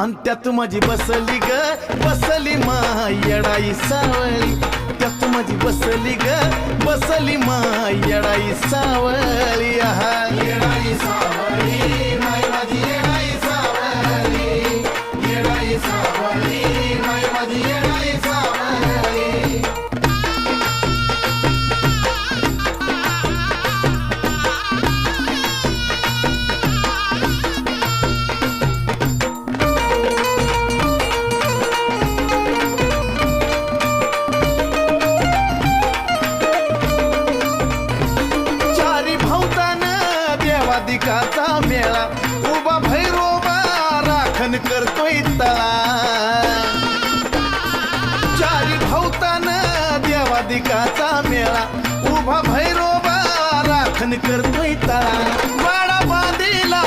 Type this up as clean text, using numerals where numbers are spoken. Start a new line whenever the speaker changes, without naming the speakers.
अन त्यात माझी बसली ग बसली येडाई सावळी, त्यात माझी बसली ग बसली येडाई सावळी. आहा येडाई सावळी माय माझी येडाई सावळी, येडाई सावळी माय माझी येडाई सावळी. देवादिकाचा मेळा उभा भैरोबा राखण करतोय तळा, चारी भौतान देवादिकाचा मेळा उभा भैरोबा राखण करतोय तळा. वाडा बांधिला